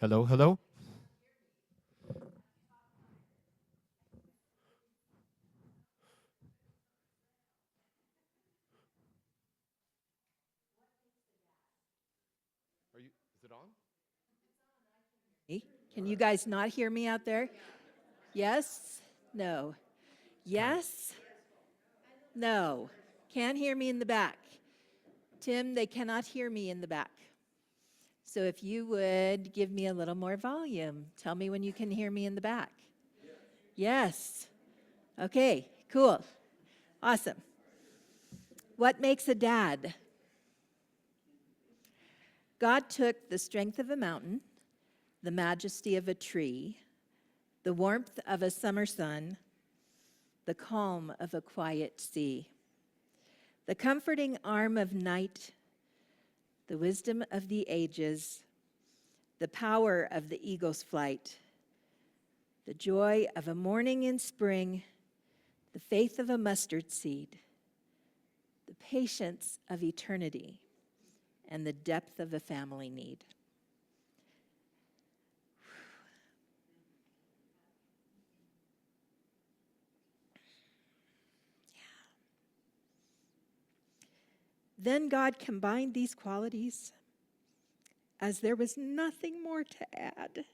Hello, hello. Are you? Is it on? Can you guys not hear me out there? Yes? No. Yes? No. Can't hear me in the back. Tim, they cannot hear me in the back. So if you would give me a little more volume, tell me when you can hear me in the back. Yes. Okay, cool. Awesome. What makes a dad? God took the strength of a mountain, the majesty of a tree, the warmth of a summer sun, the calm of a quiet sea, the comforting arm of night, the wisdom of the ages, the power of the eagle's flight, the joy of a morning in spring, the faith of a mustard seed, the patience of eternity, and the depth of a family need. Then God combined these qualities as there was nothing more to add.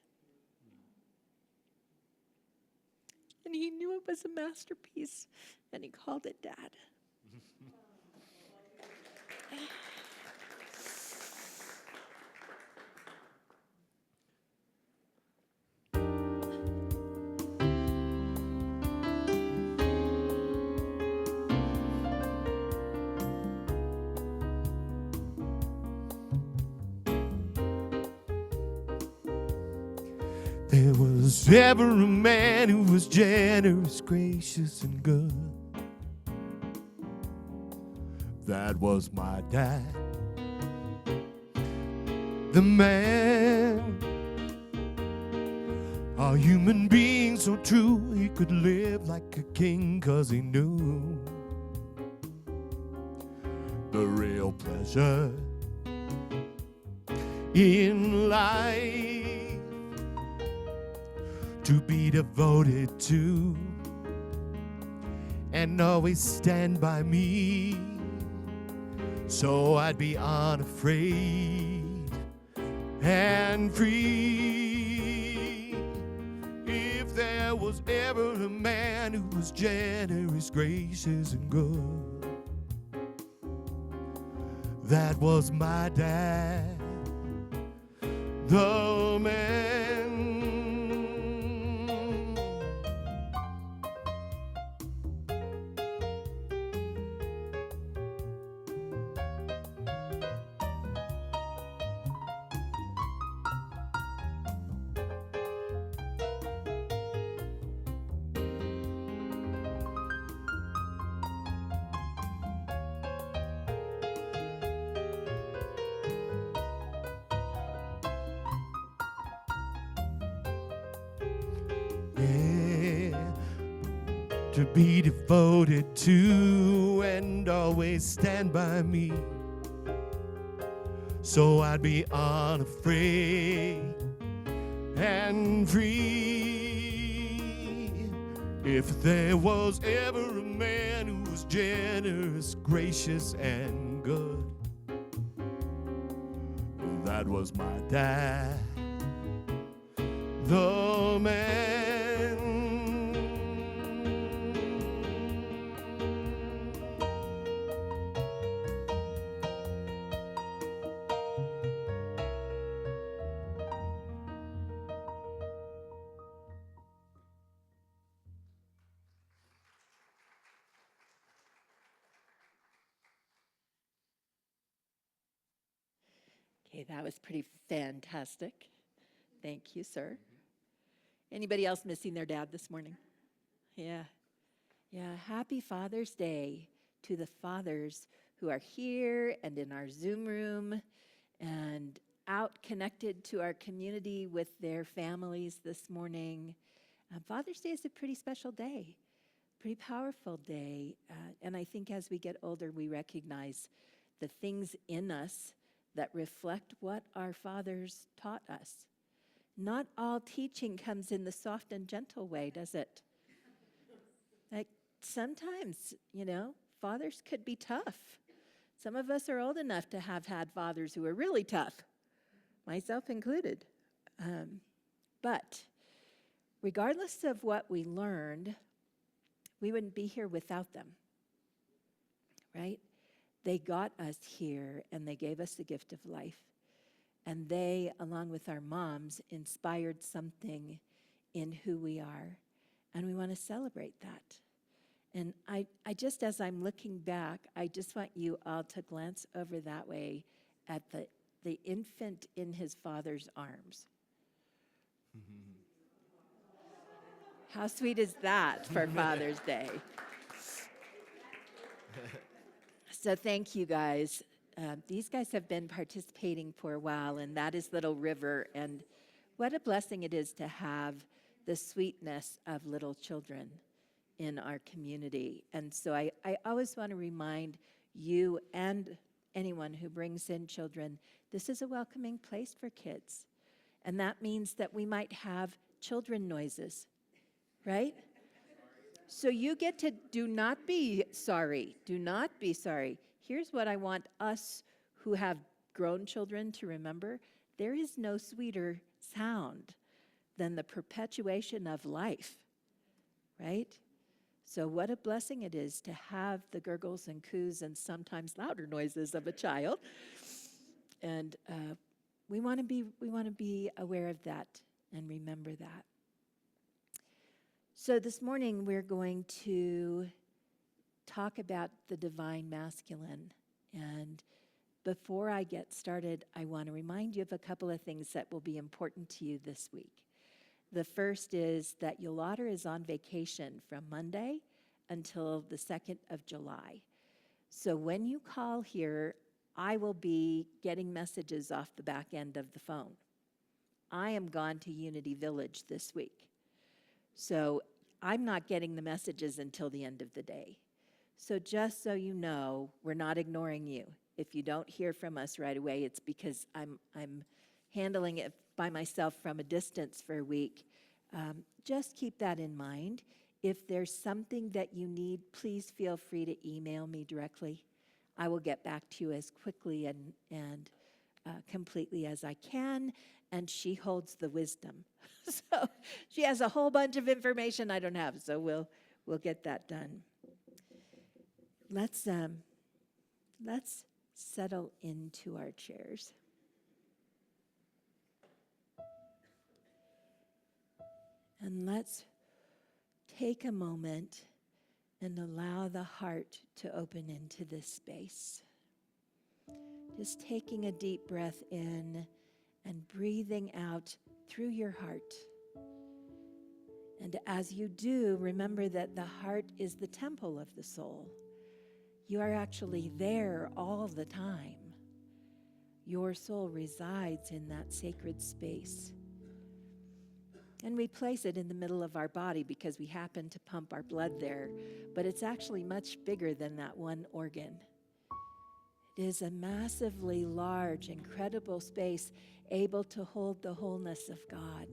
And he knew it was a masterpiece, and he called it Dad. There was ever a man who was generous, gracious, and good. That was my dad. The man, a human being so true, he could live like a king 'cause he knew the real pleasure in life to be devoted to and always stand by me, so I'd be unafraid and free. If there was ever a man who was generous, gracious, and good, that was my dad, the man. Yeah, to be devoted to and always stand by me, so I'd be unafraid and free. If there was ever a man who was generous, gracious, and good, that was my dad, the man. Okay, that was pretty fantastic. Thank you, sir. Anybody else missing their dad this morning? Yeah. Yeah, happy Father's Day to the fathers who are here and in our Zoom room and out connected to our community with their families this morning. Father's Day is a pretty special day, pretty powerful day. And I think as we get older, we recognize the things in us that reflect what our fathers taught us. Not all teaching comes in the soft and gentle way, does it? Like sometimes, fathers could be tough. Some of us are old enough to have had fathers who are really tough, myself included. But regardless of what we learned, we wouldn't be here without them, right? They got us here and they gave us the gift of life. And they, along with our moms, inspired something in who we are. And we want to celebrate that. And I just, as I'm looking back, I just want you all to glance over that way at the infant in his father's arms. How sweet is that for Father's Day? So thank you, guys. These guys have been participating for a while, and that is Little River. And what a blessing it is to have the sweetness of little children in our community. And so I always want to remind you and anyone who brings in children, this is a welcoming place for kids. And that means that we might have children noises, right? So you get to do not be sorry. Do not be sorry. Here's what I want us who have grown children to remember. There is no sweeter sound than the perpetuation of life, right? So what a blessing it is to have the gurgles and coos and sometimes louder noises of a child. And we want to be aware of that and remember that. So this morning we're going to talk about the divine masculine. And before I get started, I want to remind you of a couple of things that will be important to you this week. The first is that Yolanda is on vacation from Monday until the 2nd of July. So when you call here, I will be getting messages off the back end of the phone. I am gone to Unity Village this week. So I'm not getting the messages until the end of the day. So just so you know, we're not ignoring you. If you don't hear from us right away, it's because I'm handling it by myself from a distance for a week. Just keep that in mind. If there's something that you need, please feel free to email me directly. I will get back to you as quickly and completely as I can, and she holds the wisdom. So she has a whole bunch of information I don't have, so we'll get that done. Let's settle into our chairs. And let's take a moment and allow the heart to open into this space. Just taking a deep breath in and breathing out through your heart. And as you do, remember that the heart is the temple of the soul. You are actually there all the time. Your soul resides in that sacred space. And we place it in the middle of our body because we happen to pump our blood there, but it's actually much bigger than that one organ. It is a massively large, incredible space able to hold the wholeness of God.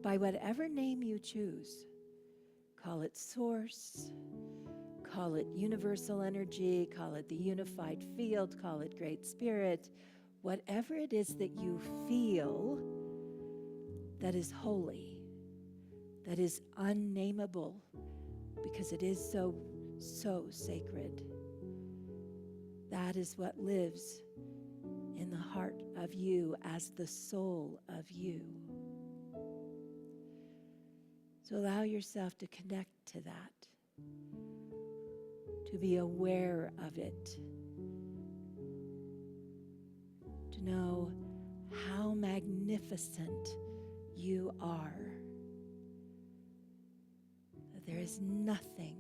By whatever name you choose, call it source, call it universal energy, call it the unified field, call it Great Spirit, whatever it is that you feel that is holy, that is unnameable, because it is so sacred. That is what lives in the heart of you as the soul of you. So allow yourself to connect to that, to be aware of it, to know how magnificent you are. That there is nothing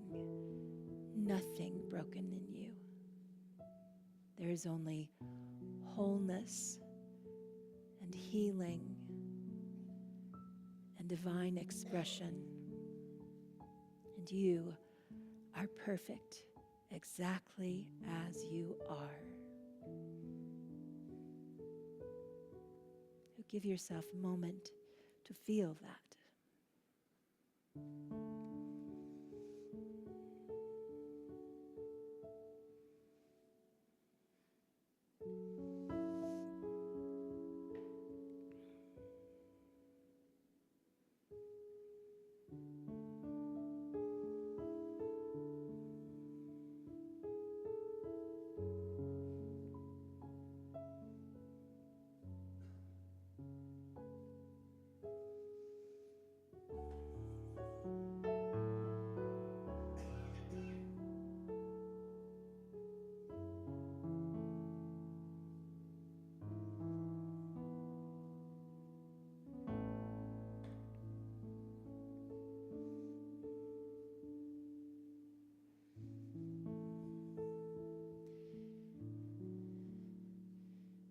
broken in you. There is only wholeness and healing and divine expression. And you are perfect exactly as you are. Give yourself a moment to feel that.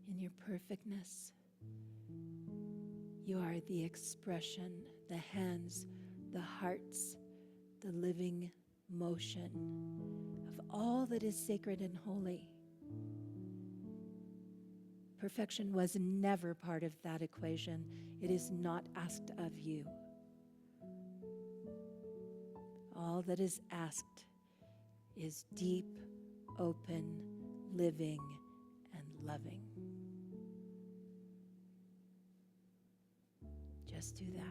In your perfectness, you are the expression, the hands, the hearts, the living motion of all that is sacred and holy. Perfection was never part of that equation. It is not asked of you. All that is asked is deep, open, living, and loving. Just do that.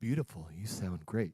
Beautiful. You sound great.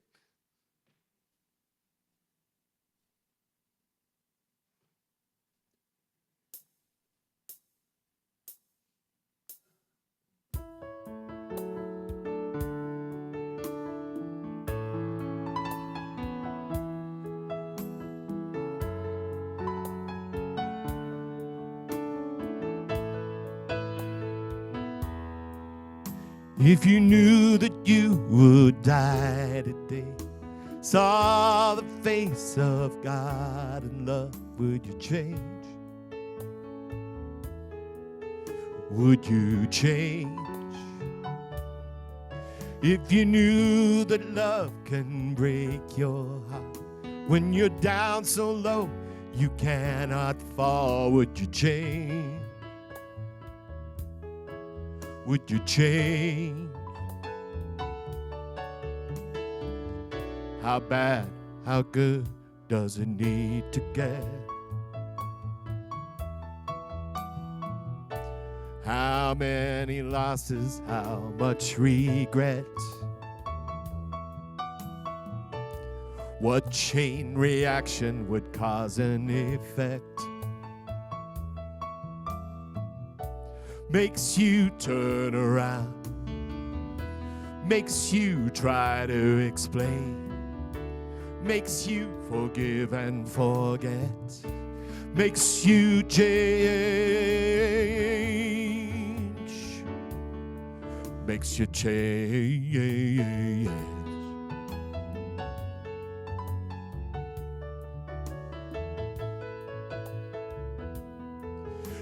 If you knew that you would die today, saw the face of God and love, would you change? Would you change? If you knew that love can break your heart, when you're down so low you cannot fall, would you change? Would you change? How bad, how good does it need to get? How many losses, how much regret? What chain reaction would cause an effect? Makes you turn around, makes you try to explain, makes you forgive and forget, makes you change, makes you change.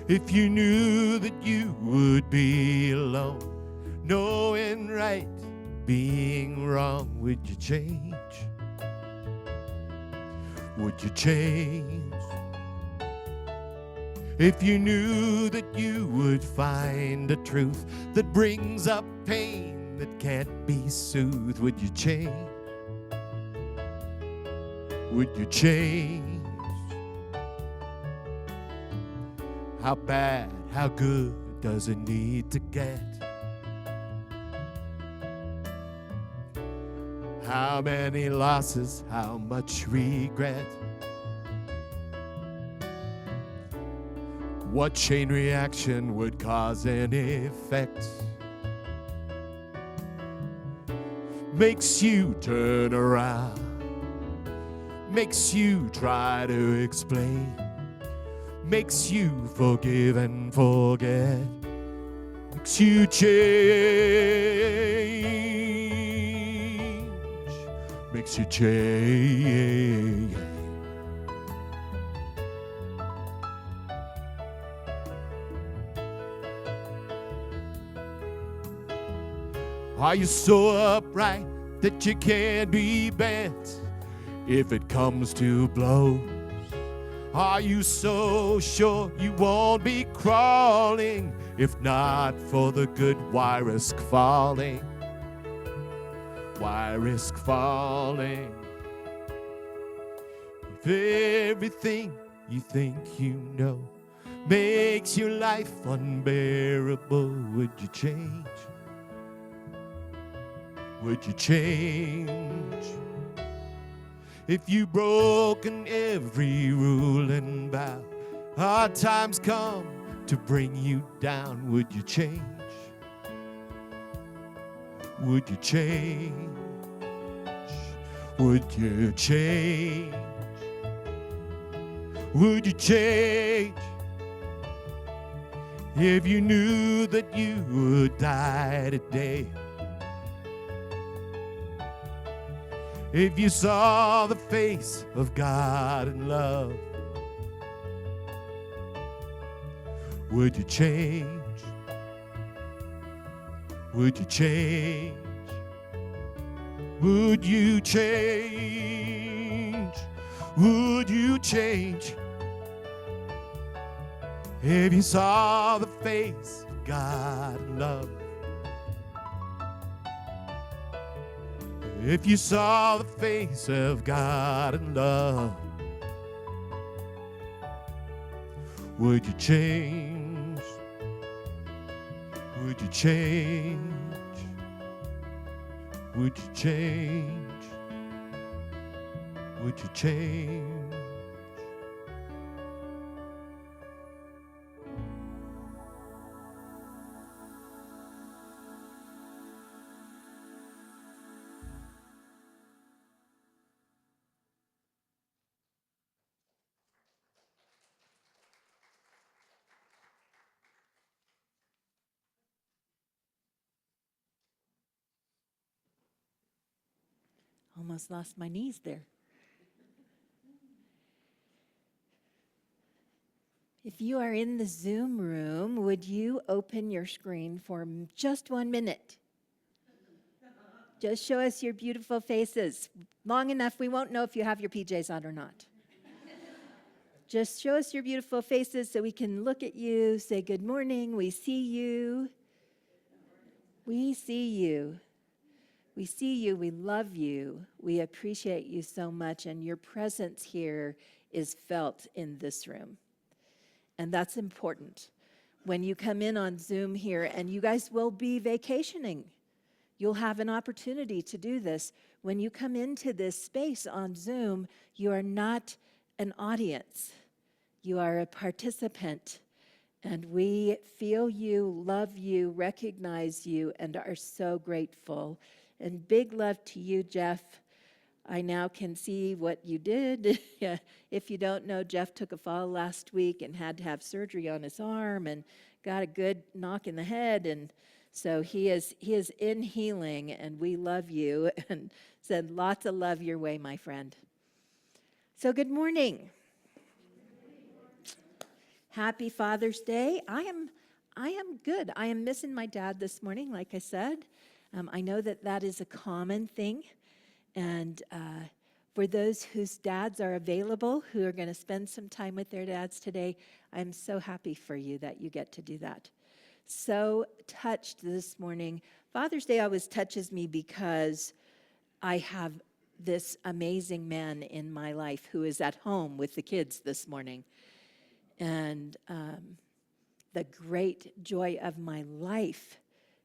If you knew that you would be alone, knowing right, being wrong, would you change? Would you change? If you knew that you would find a truth that brings up pain that can't be soothed, would you change? Would you change? How bad, how good does it need to get? How many losses, how much regret? What chain reaction would cause an effect? Makes you turn around, makes you try to explain, makes you forgive and forget, makes you change, makes you change. Are you so upright that you can't be bent if it comes to blows? Are you so sure you won't be crawling? If not for the good, why risk falling? Why risk falling? If everything you think you know makes your life unbearable, would you change? Would you change? If you've broken every rule and vow, hard times come to bring you down, would you change? Would you change? Would you change? Would you change? If you knew that you would die today, if you saw the face of God in love, would you change? Would you change? Would you change? Would you change? If you saw the face of God in love, if you saw the face of God in love, would you change? Would you change? Would you change? Would you change? Almost lost my knees there. If you are in the Zoom room, would you open your screen for just 1 minute? Just show us your beautiful faces. Long enough, we won't know if you have your PJs on or not. Just show us your beautiful faces so we can look at you, say good morning, we see you. We see you. We see you, we love you, we appreciate you so much, and your presence here is felt in this room. And that's important. When you come in on Zoom here, and you guys will be vacationing, you'll have an opportunity to do this. When you come into this space on Zoom, you are not an audience. You are a participant. And we feel you, love you, recognize you, and are so grateful. And big love to you, Jeff. I now can see what you did. If you don't know, Jeff took a fall last week and had to have surgery on his arm and got a good knock in the head. And so he is in healing, and we love you and send lots of love your way, my friend. So good morning. Happy Father's Day. I am good. I am missing my dad this morning, like I said. I know that is a common thing. And for those whose dads are available, who are going to spend some time with their dads today, I'm so happy for you that you get to do that. So touched this morning. Father's Day always touches me because I have this amazing man in my life who is at home with the kids this morning. And the great joy of my life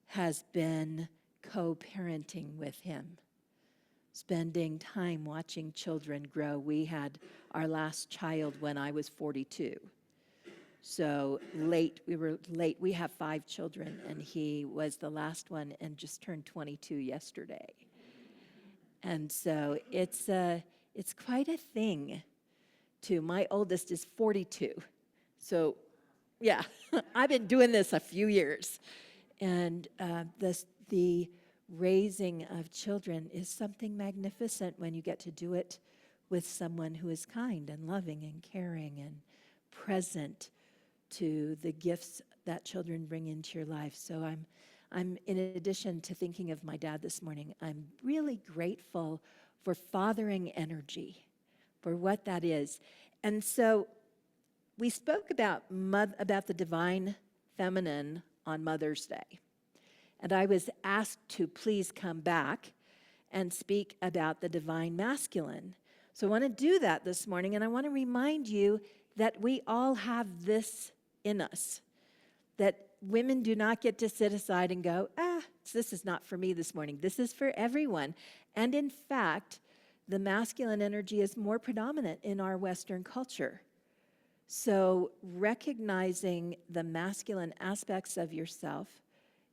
has been co-parenting with him, spending time watching children grow. We had our last child when I was 42. So we were late. We have 5 children, and he was the last one and just turned 22 yesterday. And so it's quite a thing, too. My oldest is 42. So, yeah, I've been doing this a few years. And the raising of children is something magnificent when you get to do it with someone who is kind and loving and caring and present to the gifts that children bring into your life. So I'm in addition to thinking of my dad this morning, I'm really grateful for fathering energy, for what that is. And so we spoke about the divine feminine on Mother's Day. And I was asked to please come back and speak about the divine masculine. So I want to do that this morning, and I want to remind you that we all have this in us, that women do not get to sit aside and go, this is not for me this morning. This is for everyone. And in fact, the masculine energy is more predominant in our Western culture. So recognizing the masculine aspects of yourself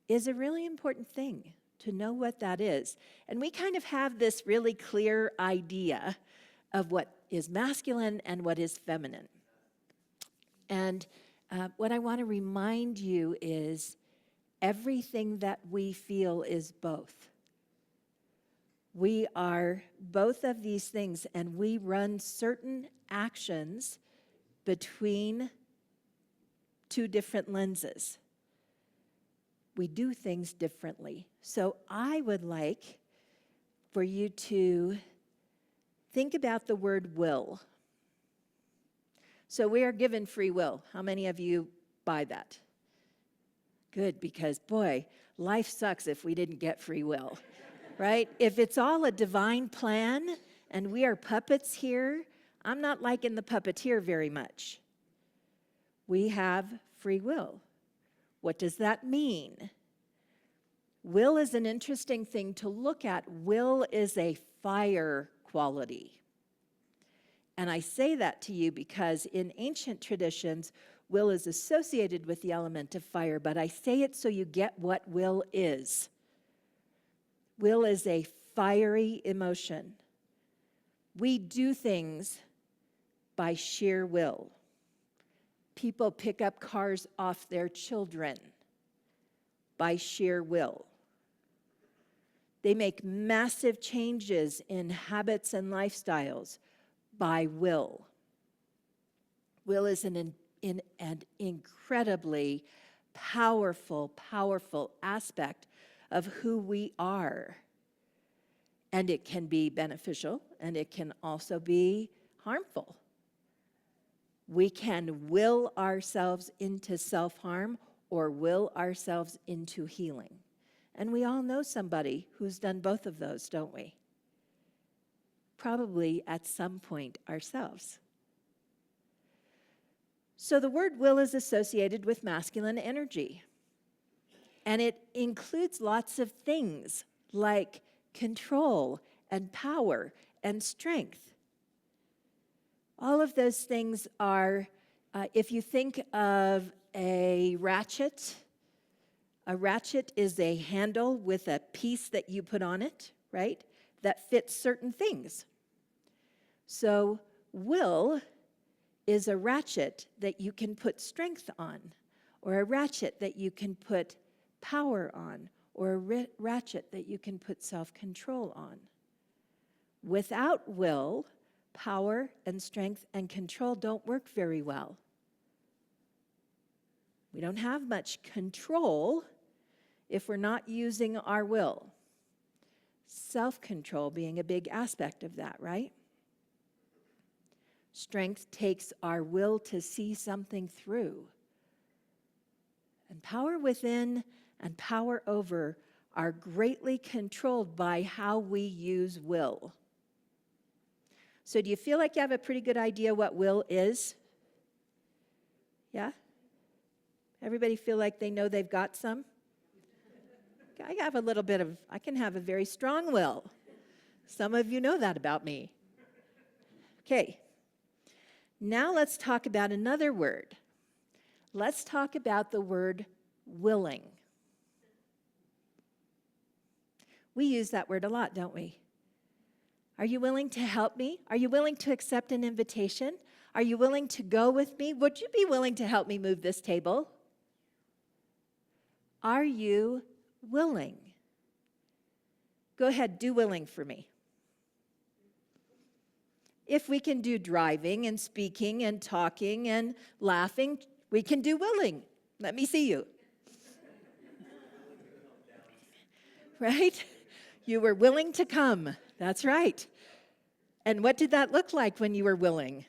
is a really important thing, to know what that is. And we kind of have this really clear idea of what is masculine and what is feminine. And what I want to remind you is everything that we feel is both. We are both of these things, and we run certain actions between 2 different lenses. We do things differently. So I would like for you to think about the word will. So we are given free will. How many of you buy that? Good, because boy, life sucks if we didn't get free will, right? If it's all a divine plan and we are puppets here, I'm not liking the puppeteer very much. We have free will. What does that mean? Will is an interesting thing to look at. Will is a fire quality. And I say that to you because in ancient traditions, will is associated with the element of fire, but I say it so you get what will is. Will is a fiery emotion. We do things by sheer will. People pick up cars off their children by sheer will. They make massive changes in habits and lifestyles by will. Will is an incredibly powerful aspect of who we are. And it can be beneficial, and it can also be harmful. We can will ourselves into self-harm or will ourselves into healing. And we all know somebody who's done both of those, don't we? Probably at some point ourselves. So the word will is associated with masculine energy. And it includes lots of things like control and power and strength. All of those things are, if you think of a ratchet is a handle with a piece that you put on it, right, that fits certain things. So will is a ratchet that you can put strength on, or a ratchet that you can put power on, or a ratchet that you can put self-control on. Without will, power and strength and control don't work very well. We don't have much control if we're not using our will. Self-control being a big aspect of that, right? Strength takes our will to see something through. And power within and power over are greatly controlled by how we use will. So do you feel like you have a pretty good idea what will is? Yeah? Everybody feel like they know they've got some? I can have a very strong will. Some of you know that about me. Okay. Now let's talk about another word. Let's talk about the word willing. We use that word a lot, don't we? Are you willing to help me? Are you willing to accept an invitation? Are you willing to go with me? Would you be willing to help me move this table? Are you willing? Go ahead, do willing for me. If we can do driving and speaking and talking and laughing, we can do willing. Let me see you. Right? You were willing to come. That's right. And what did that look like when you were willing?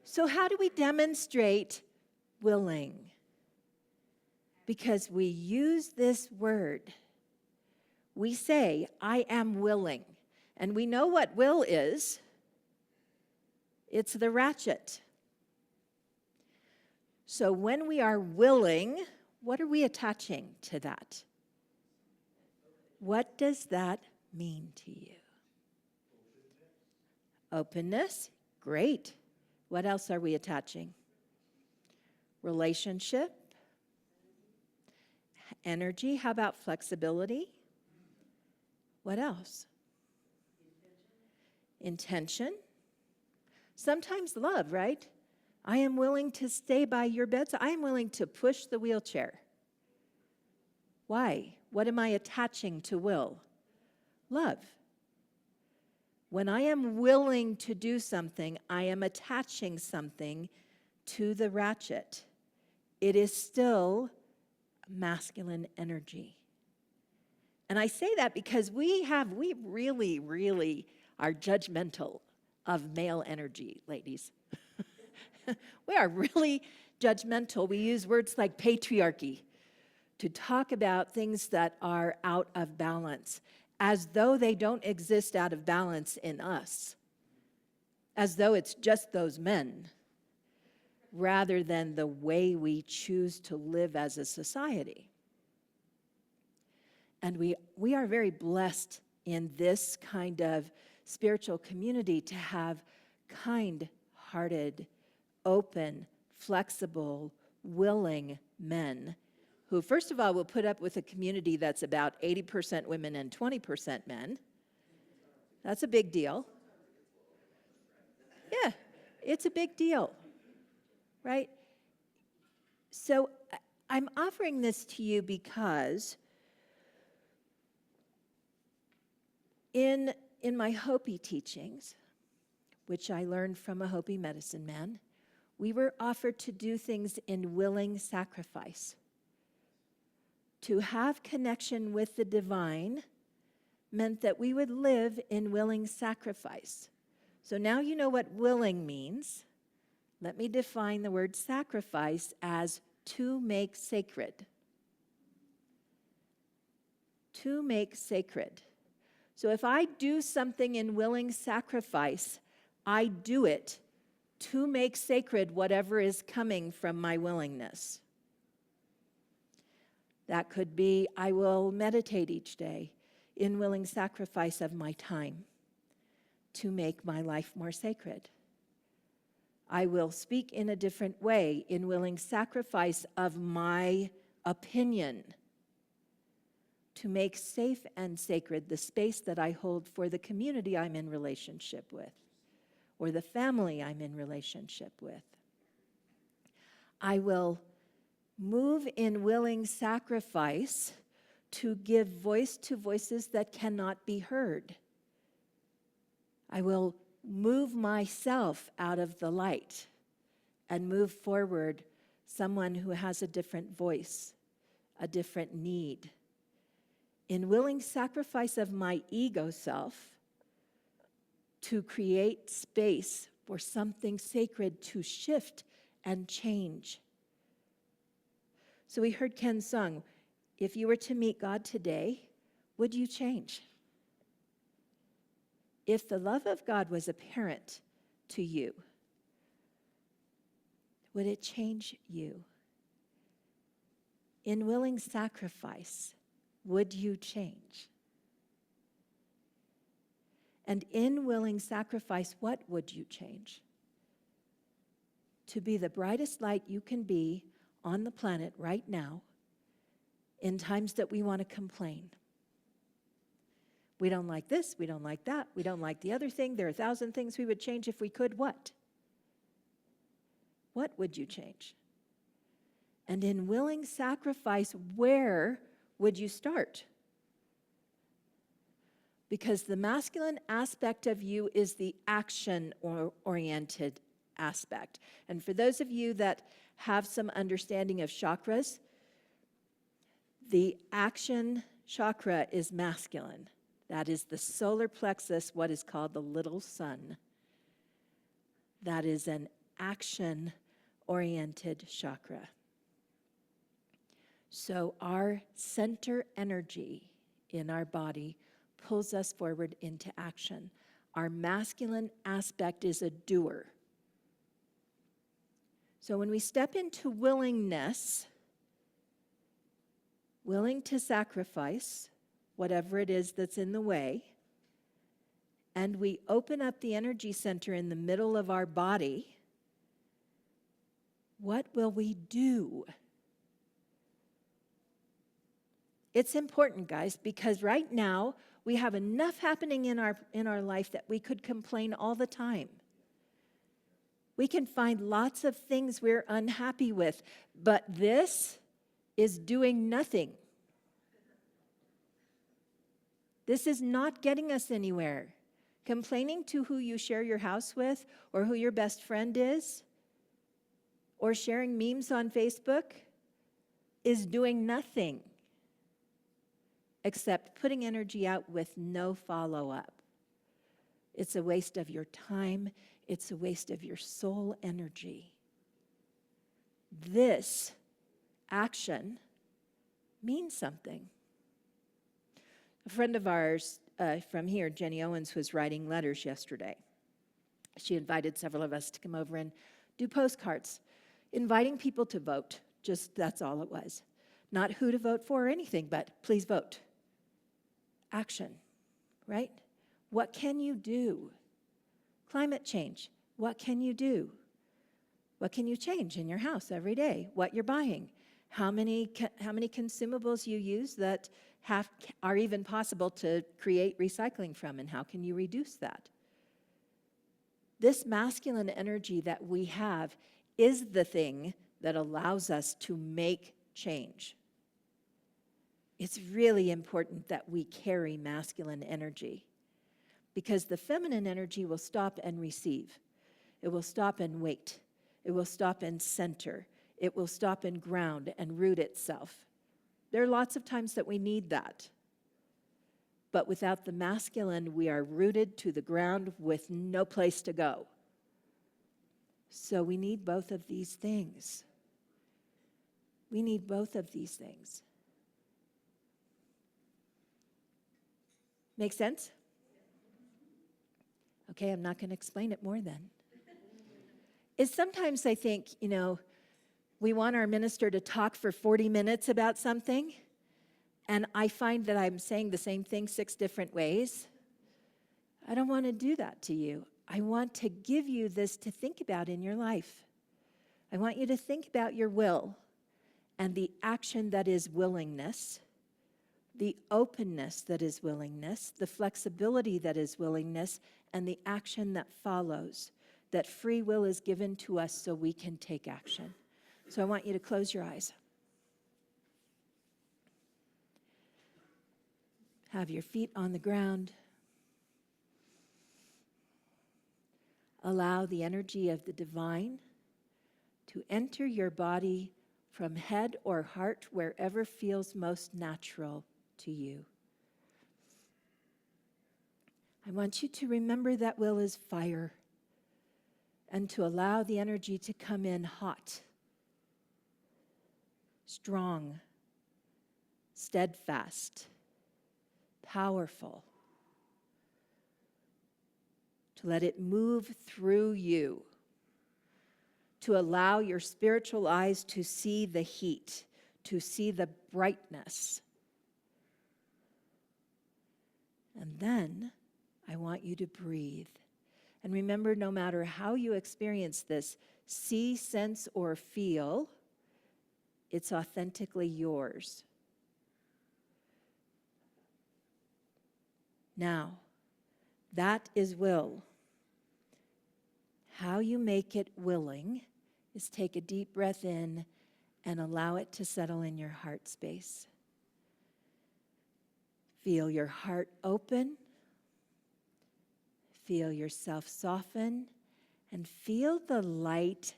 So how do we demonstrate willing? Because we use this word. We say, I am willing. And we know what will is. It's the ratchet. So when we are willing, what are we attaching to that? What does that mean to you? Openness, great. What else are we attaching? Relationship, energy. How about flexibility? What else? Intention. Sometimes love, right? I am willing to stay by your bedside. I am willing to push the wheelchair. Why? What am I attaching to will? Love. When I am willing to do something, I am attaching something to the ratchet. It is still masculine energy. And I say that because we really, really are judgmental of male energy, ladies. We are really judgmental. We use words like patriarchy to talk about things that are out of balance, as though they don't exist out of balance in us, as though it's just those men, rather than the way we choose to live as a society. And we are very blessed in this kind of spiritual community to have kind-hearted, open, flexible, willing men who, first of all, will put up with a community that's about 80% women and 20% men. That's a big deal. Yeah, it's a big deal, right? So I'm offering this to you because in my Hopi teachings, which I learned from a Hopi medicine man, we were offered to do things in willing sacrifice. To have connection with the divine meant that we would live in willing sacrifice. So now you know what willing means. Let me define the word sacrifice as to make sacred. To make sacred. So if I do something in willing sacrifice, I do it to make sacred whatever is coming from my willingness. That could be, I will meditate each day in willing sacrifice of my time to make my life more sacred. I will speak in a different way in willing sacrifice of my opinion to make safe and sacred the space that I hold for the community I'm in relationship with or the family I'm in relationship with. I will move in willing sacrifice to give voice to voices that cannot be heard. I will move myself out of the light and move forward someone who has a different voice, a different need. In willing sacrifice of my ego self to create space for something sacred to shift and change. So we heard Ken's song, if you were to meet God today, would you change? If the love of God was apparent to you, would it change you? In willing sacrifice, would you change? And in willing sacrifice, what would you change? To be the brightest light you can be on the planet right now, in times that we want to complain. We don't like this, we don't like that, we don't like the other thing. There are 1,000 things we would change if we could. What? What would you change? And in willing sacrifice, where would you start? Because the masculine aspect of you is the action-oriented aspect. And for those of you that have some understanding of chakras, the action chakra is masculine. That is the solar plexus, what is called the little sun. That is an action-oriented chakra. So our center energy in our body pulls us forward into action. Our masculine aspect is a doer. So when we step into willingness, willing to sacrifice whatever it is that's in the way, and we open up the energy center in the middle of our body, what will we do? It's important, guys, because right now we have enough happening in our life that we could complain all the time. We can find lots of things we're unhappy with, but this is doing nothing. This is not getting us anywhere. Complaining to who you share your house with, or who your best friend is, or sharing memes on Facebook is doing nothing except putting energy out with no follow-up. It's a waste of your time. It's a waste of your soul energy. This action means something. A friend of ours from here, Jenny Owens, was writing letters yesterday. She invited several of us to come over and do postcards, inviting people to vote. Just that's all it was. Not who to vote for or anything, but please vote. Action, right? What can you do? Climate change, what can you do? What can you change in your house every day? What you're buying? How many consumables you use that are even possible to create recycling from, and how can you reduce that? This masculine energy that we have is the thing that allows us to make change. It's really important that we carry masculine energy, because the feminine energy will stop and receive. It will stop and wait. It will stop and center. It will stop and ground and root itself. There are lots of times that we need that. But without the masculine, we are rooted to the ground with no place to go. So we need both of these things. We need both of these things. Make sense? Okay, I'm not going to explain it more then. Is sometimes I think, we want our minister to talk for 40 minutes about something, and I find that I'm saying the same thing 6 different ways. I don't want to do that to you. I want to give you this to think about in your life. I want you to think about your will and the action that is willingness, the openness that is willingness, the flexibility that is willingness, and the action that follows. That free will is given to us so we can take action. So I want you to close your eyes. Have your feet on the ground. Allow the energy of the divine to enter your body from head or heart, wherever feels most natural to you. I want you to remember that will is fire, and to allow the energy to come in hot, strong, steadfast, powerful, to let it move through you, to allow your spiritual eyes to see the heat, to see the brightness. And then I want you to breathe. And remember, no matter how you experience this, see, sense, or feel, it's authentically yours. Now, that is will. How you make it willing is take a deep breath in and allow it to settle in your heart space. Feel your heart open. Feel yourself soften, and feel the light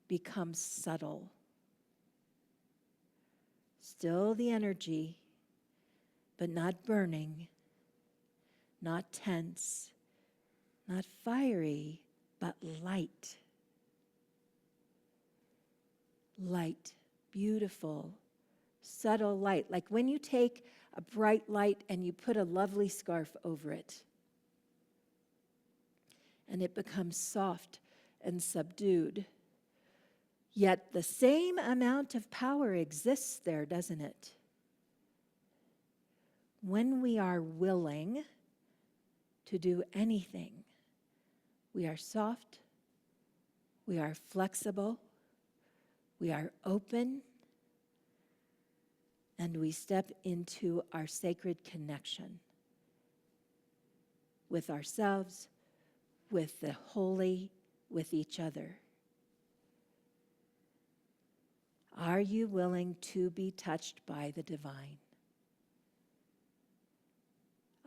become subtle. Still the energy, but not burning, not tense, not fiery, but light. Light, beautiful, subtle light. Like when you take a bright light and you put a lovely scarf over it, and it becomes soft and subdued. Yet the same amount of power exists there, doesn't it? When we are willing to do anything, we are soft, we are flexible, we are open, and we step into our sacred connection with ourselves, with the holy, with each other. Are you willing to be touched by the divine?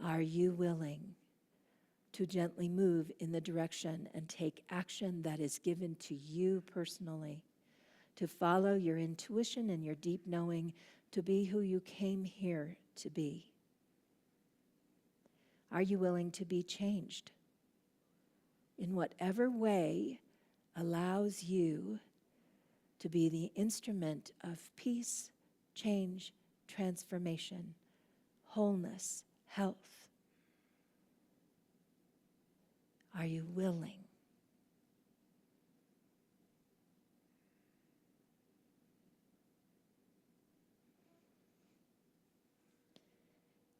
Are you willing to gently move in the direction and take action that is given to you personally, to follow your intuition and your deep knowing, to be who you came here to be? Are you willing to be changed in whatever way allows you to be the instrument of peace, change, transformation, wholeness, health? Are you willing?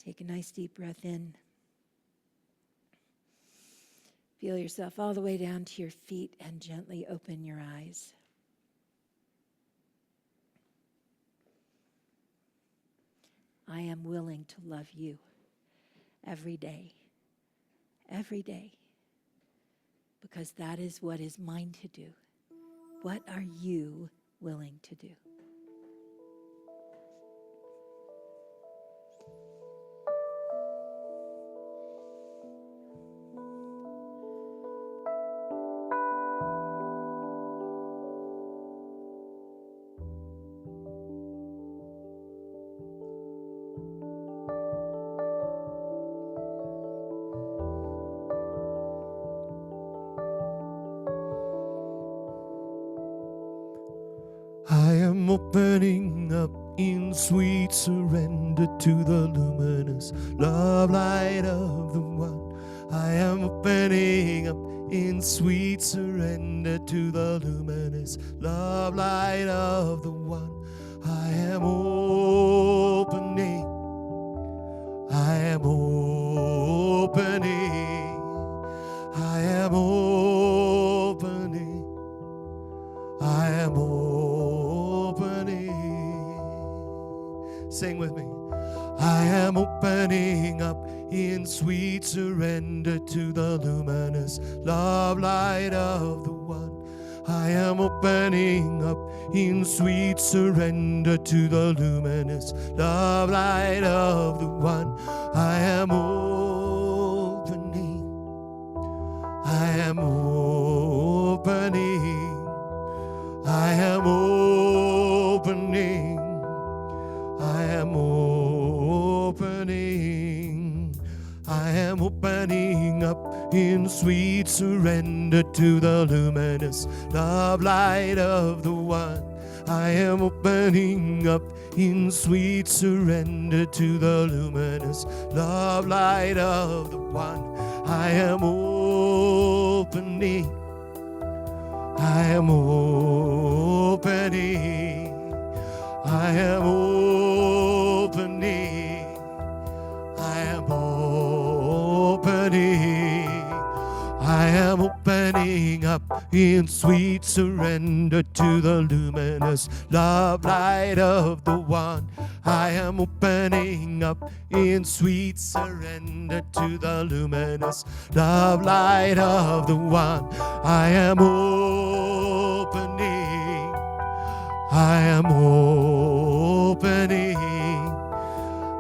Take a nice deep breath in. Feel yourself all the way down to your feet and gently open your eyes. I am willing to love you every day, because that is what is mine to do. What are you willing to do? I am opening up in sweet surrender to the luminous love light of the one. I am opening up in sweet surrender to the luminous love light of the one. I am opening. I am opening. I am opening. I am opening. Sing with me. I am opening up in sweet surrender to the luminous love light of the one. I am opening up in sweet surrender to the luminous love light of the one. I am opening. I am opening. opening. I am opening. I am opening. I am opening up in sweet surrender to the luminous love light of the one. I am opening up in sweet surrender to the luminous love light of the one. I am opening. I am opening. I am opening. I am opening. I am opening up in sweet surrender to the luminous love light of the one. I am opening up in sweet surrender to the luminous love light of the one. I am opening. I am opening.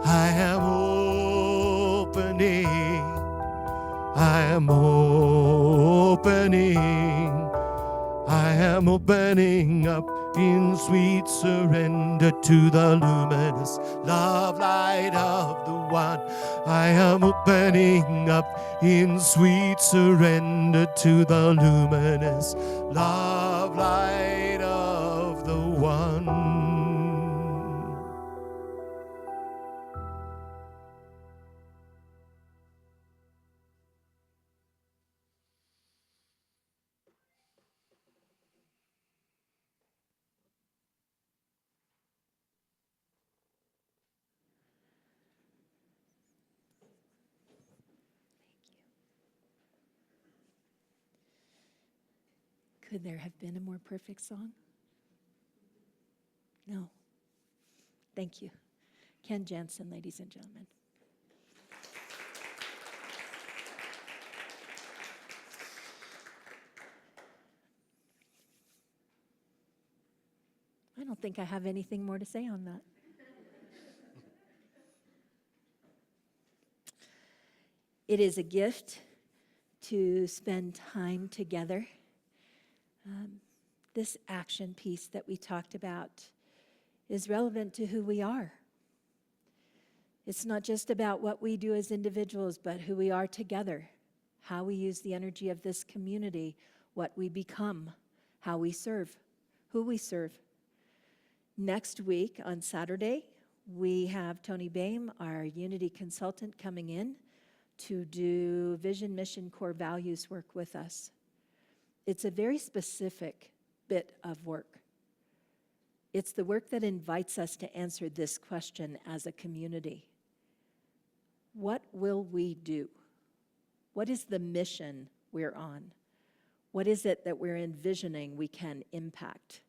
I am opening. I am opening. I am opening up in sweet surrender to the luminous love light of the one. I am opening up in sweet surrender to the luminous love light of the one. Could there have been a more perfect song? No. Thank you. Ken Jansen, ladies and gentlemen. I don't think I have anything more to say on that. It is a gift to spend time together. This action piece that we talked about is relevant to who we are. It's not just about what we do as individuals, but who we are together, how we use the energy of this community, what we become, how we serve, who we serve. Next week on Saturday, we have Tony Boehm, our Unity consultant, coming in to do vision, mission, core values work with us. It's a very specific bit of work. It's the work that invites us to answer this question as a community. What will we do? What is the mission we're on? What is it that we're envisioning we can impact?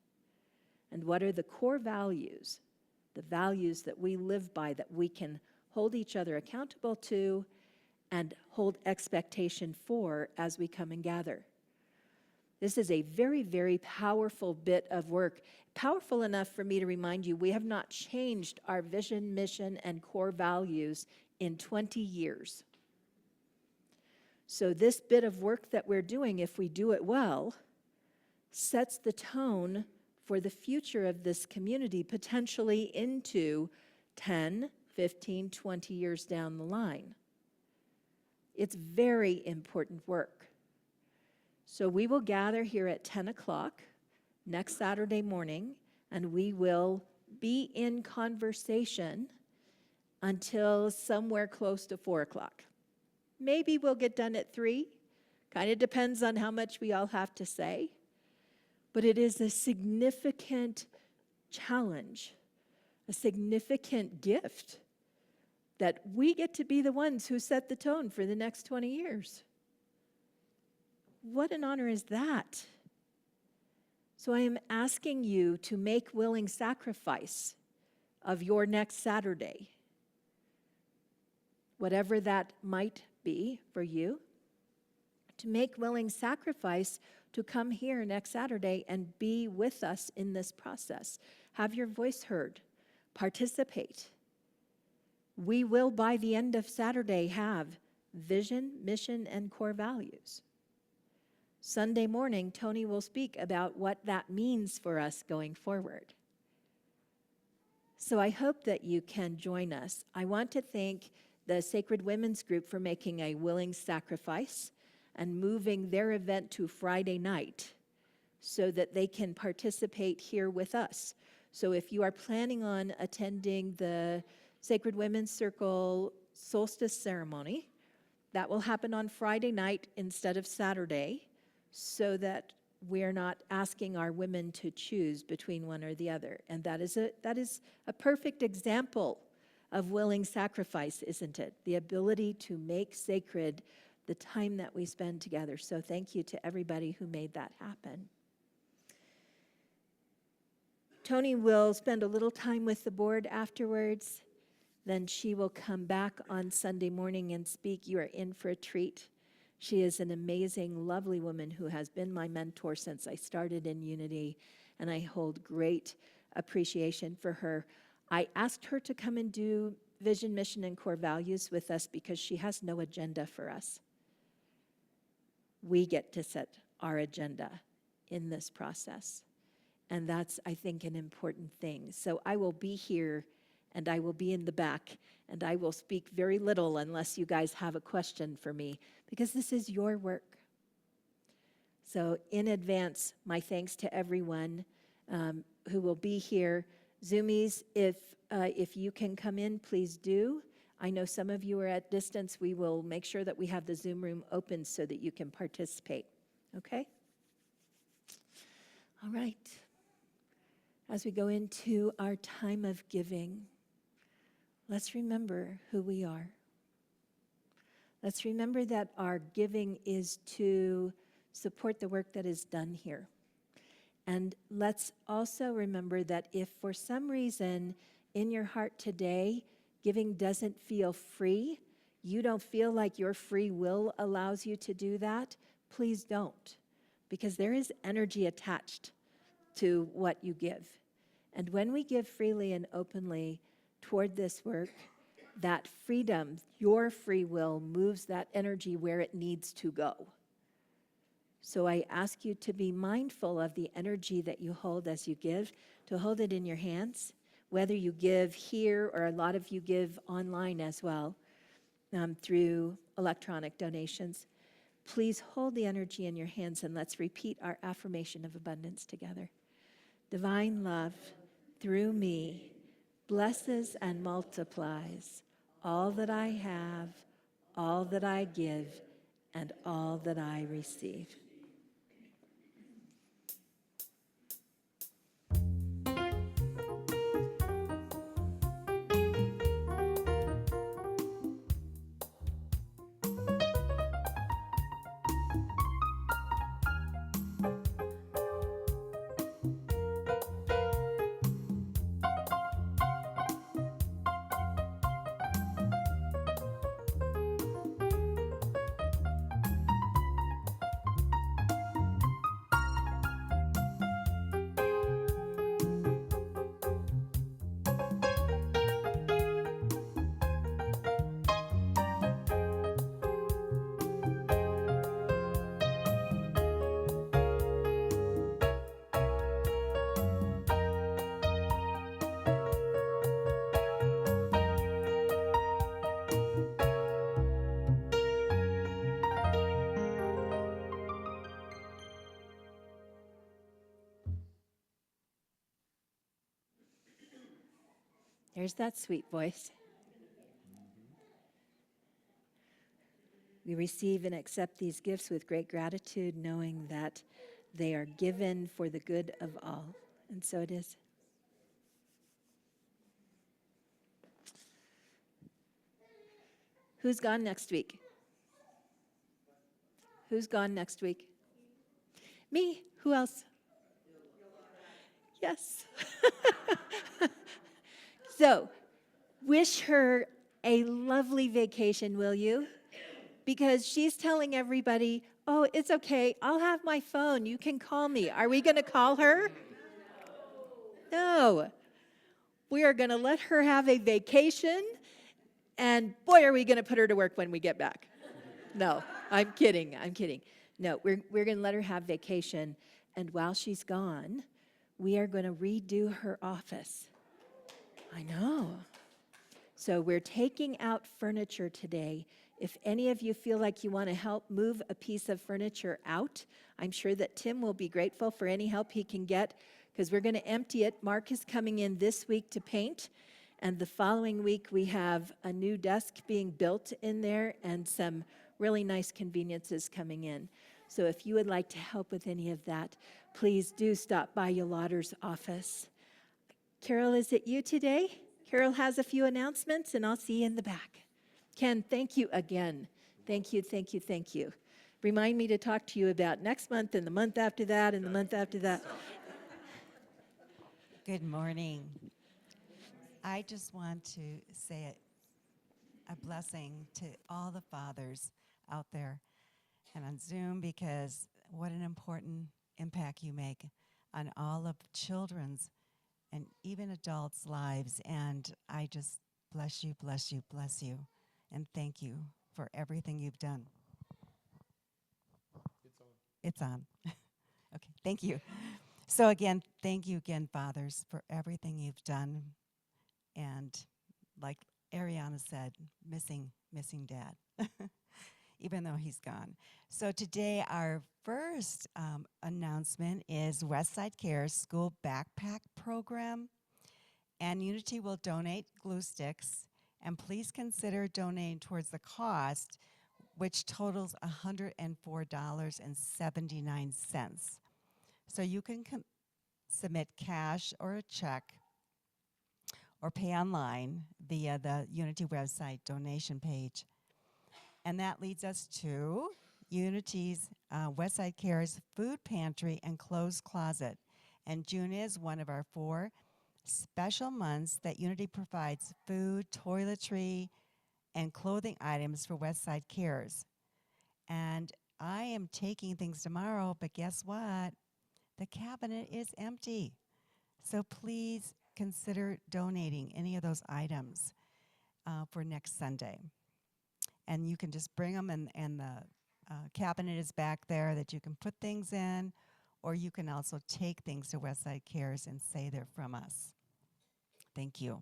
And what are the core values, the values that we live by, that we can hold each other accountable to and hold expectation for as we come and gather? This is a very, very powerful bit of work. Powerful enough for me to remind you, we have not changed our vision, mission, and core values in 20 years. So this bit of work that we're doing, if we do it well, sets the tone for the future of this community, potentially into 10, 15, 20 years down the line. It's very important work. So we will gather here at 10 o'clock next Saturday morning, and we will be in conversation until somewhere close to 4 o'clock. Maybe we'll get done at 3. Kind of depends on how much we all have to say. But it is a significant challenge, a significant gift that we get to be the ones who set the tone for the next 20 years. What an honor is that? So I am asking you to make willing sacrifice of your next Saturday, whatever that might be for you, to make willing sacrifice to come here next Saturday and be with us in this process. Have your voice heard. Participate. We will, by the end of Saturday, have vision, mission, and core values. Sunday morning, Tony will speak about what that means for us going forward. So I hope that you can join us. I want to thank the Sacred Women's Group for making a willing sacrifice and moving their event to Friday night so that they can participate here with us. So if you are planning on attending the Sacred Women's Circle solstice ceremony, that will happen on Friday night instead of Saturday, so that we're not asking our women to choose between one or the other. And that is a perfect example of willing sacrifice, isn't it? The ability to make sacred the time that we spend together. So thank you to everybody who made that happen. Tony will spend a little time with the board afterwards. Then she will come back on Sunday morning and speak. You are in for a treat. She is an amazing, lovely woman who has been my mentor since I started in Unity, and I hold great appreciation for her. I asked her to come and do vision, mission, and core values with us because she has no agenda for us. We get to set our agenda in this process, and that's, I think, an important thing. So I will be here, and I will be in the back, and I will speak very little unless you guys have a question for me, because this is your work. So in advance, my thanks to everyone who will be here. Zoomies, if you can come in, please do. I know some of you are at distance. We will make sure that we have the Zoom room open so that you can participate, okay? All right. As we go into our time of giving, let's remember who we are. Let's remember that our giving is to support the work that is done here. And let's also remember that if for some reason in your heart today, giving doesn't feel free, you don't feel like your free will allows you to do that, please don't. Because there is energy attached to what you give. And when we give freely and openly toward this work, that freedom, your free will, moves that energy where it needs to go. So I ask you to be mindful of the energy that you hold as you give, to hold it in your hands, whether you give here or a lot of you give online as well, through electronic donations. Please hold the energy in your hands and let's repeat our affirmation of abundance together. Divine love, through me, blesses and multiplies all that I have, all that I give, and all that I receive. There's that sweet voice. We receive and accept these gifts with great gratitude, knowing that they are given for the good of all. And so it is. Who's gone next week? Who's gone next week? Me. Who else? Yes. So, wish her a lovely vacation, will you? Because she's telling everybody, oh, it's okay, I'll have my phone, you can call me. Are we going to call her? No. We are going to let her have a vacation, and boy, are we going to put her to work when we get back. No, I'm kidding. No, we're going to let her have vacation. And while she's gone, we are going to redo her office. I know. So we're taking out furniture today. If any of you feel like you want to help move a piece of furniture out, I'm sure that Tim will be grateful for any help he can get, because we're going to empty it. Mark is coming in this week to paint, and the following week we have a new desk being built in there and some really nice conveniences coming in. So if you would like to help with any of that, please do stop by Yolatter's office. Carol, is it you today? Carol has a few announcements, and I'll see you in the back. Ken, thank you again. Thank you, thank you, thank you. Remind me to talk to you about next month and the month after that and the month after that. Good morning. I just want to say a blessing to all the fathers out there and on Zoom, because what an important impact you make on all of children's and even adults' lives. And I just bless you, bless you, bless you, and thank you for everything you've done. It's on. Okay, thank you. So again, thank you again, fathers, for everything you've done. And like Ahriana said, missing dad, even though he's gone. So today our first announcement is Westside Care's school backpack program. And Unity will donate glue sticks. And please consider donating towards the cost, which totals $104.79. So you can submit cash or a check or pay online via the Unity website donation page. And that leads us to Unity's Westside Care's food pantry and clothes closet. And June is one of our 4 special months that Unity provides food, toiletry, and clothing items for Westside Cares. And I am taking things tomorrow, but guess what? The cabinet is empty. So please consider donating any of those items for next Sunday. And you can just bring them, and the cabinet is back there that you can put things in, or you can also take things to Westside Cares and say they're from us. Thank you.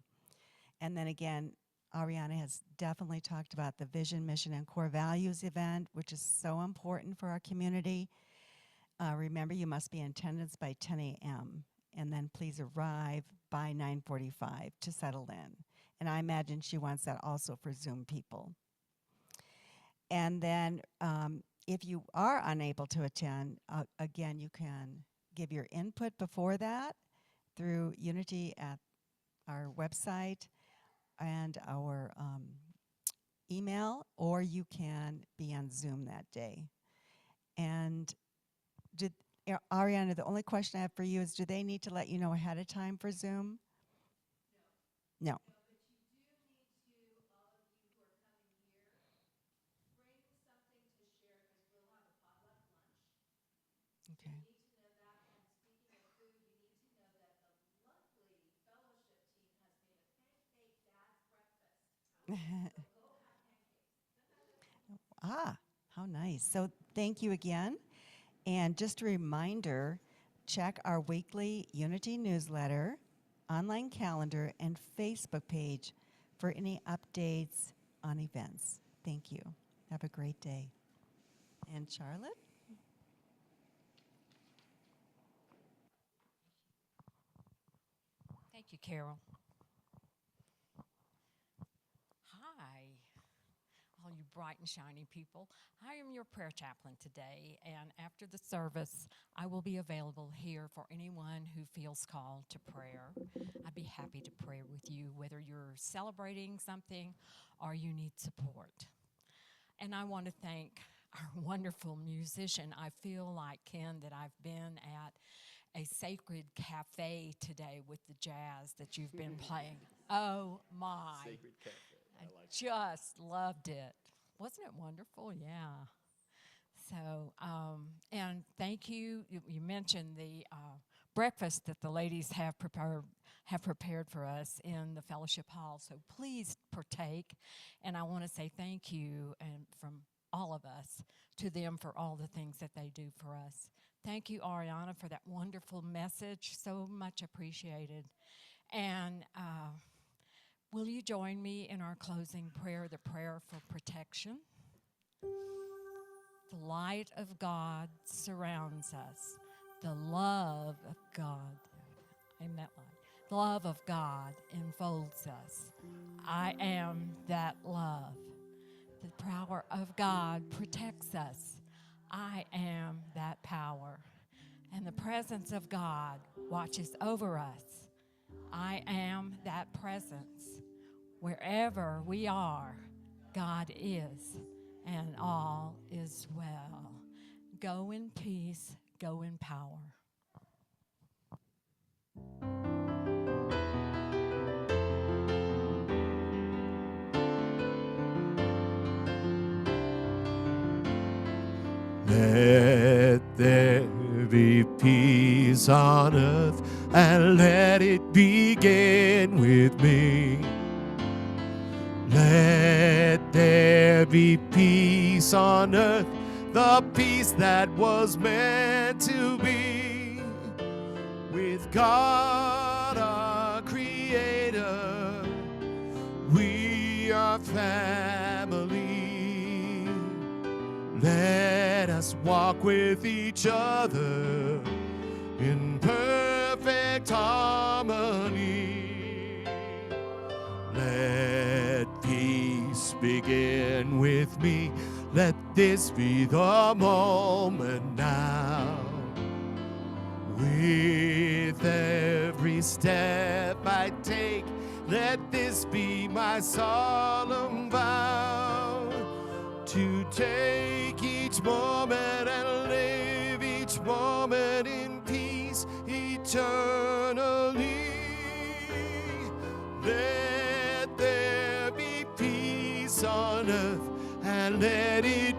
And then again, Ahriana has definitely talked about the Vision, Mission, and Core Values event, which is so important for our community. Remember, you must be in attendance by 10 a.m. and then please arrive by 9:45 to settle in. And I imagine she wants that also for Zoom people. And then if you are unable to attend, again, you can give your input before that through Unity at our website and our email, or you can be on Zoom that day. And Ahriana, the only question I have for you is, do they need to let you know ahead of time for Zoom? No. But you do need to, all of you who are coming here, bring something to share, because we'll have a potluck lunch. Okay. You need to know that. And speaking of food, you need to know that the lovely fellowship team has made a pancake dad's breakfast. So go have pancakes. Ah, how nice. So thank you again. And just a reminder, check our weekly Unity newsletter, online calendar, and Facebook page for any updates on events. Thank you. Have a great day. And Charlotte? Thank you, Carol. Hi, all you bright and shiny people. I am your prayer chaplain today, and after the service, I will be available here for anyone who feels called to prayer. I'd be happy to pray with you, whether you're celebrating something or you need support. And I want to thank our wonderful musician. I feel like, Ken, that I've been at a sacred cafe today with the jazz that you've been playing. Oh my. Sacred Cafe. I just loved it. Wasn't it wonderful? Yeah. So, and thank you. You mentioned the breakfast that the ladies have prepared for us in the fellowship hall. So please partake. And I want to say thank you and from all of us, to them for all the things that they do for us. Thank you, Ahriana, for that wonderful message. So much appreciated. And will you join me in our closing prayer, the prayer for protection? The light of God surrounds us. The love of God, amen, that light. The love of God enfolds us. I am that love. The power of God protects us. I am that power. And the presence of God watches over us. I am that presence. Wherever we are, God is, and all is well. Go in peace, go in power. Let there be peace on earth, and let it begin with me. Let there be peace on earth, the peace that was meant to be. With God our Creator, we are family. Let us walk with each other in perfect harmony. Let peace begin with me. Let this be the moment now. With every step I take, let this be my solemn vow, to take each moment and live each moment in peace eternally. Let there be peace on earth, and let it